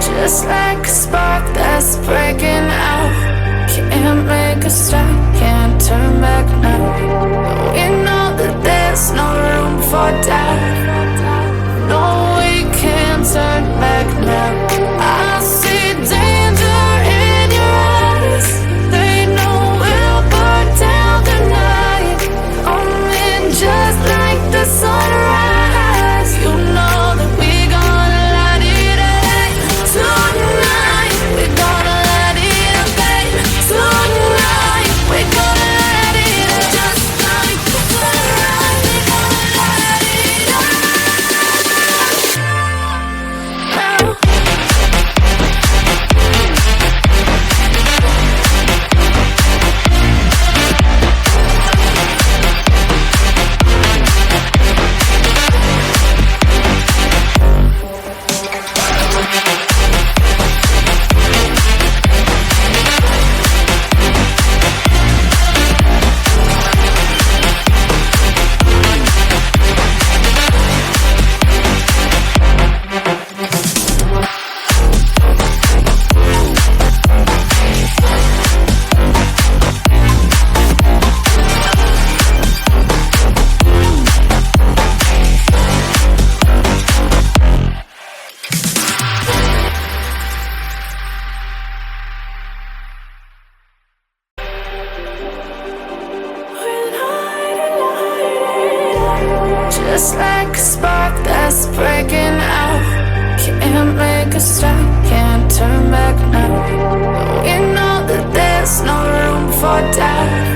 Just like a spark that's breaking out. Can't make a stop, can't turn back now. We know that there's no room for doubt. No, we can't turn back now. I see danger in your eyes. They know we'll burn down the night. Coming just like the sunrise. You know that we gonna light it up. Tonight, we're gonna light it up, babe. Tonight, we're gonna light it up. Just like the sunrise, we're gonna light it up. Now. Just like a spark that's breaking out. Can't make a stop, can't turn back now. We know that there's no room for doubt.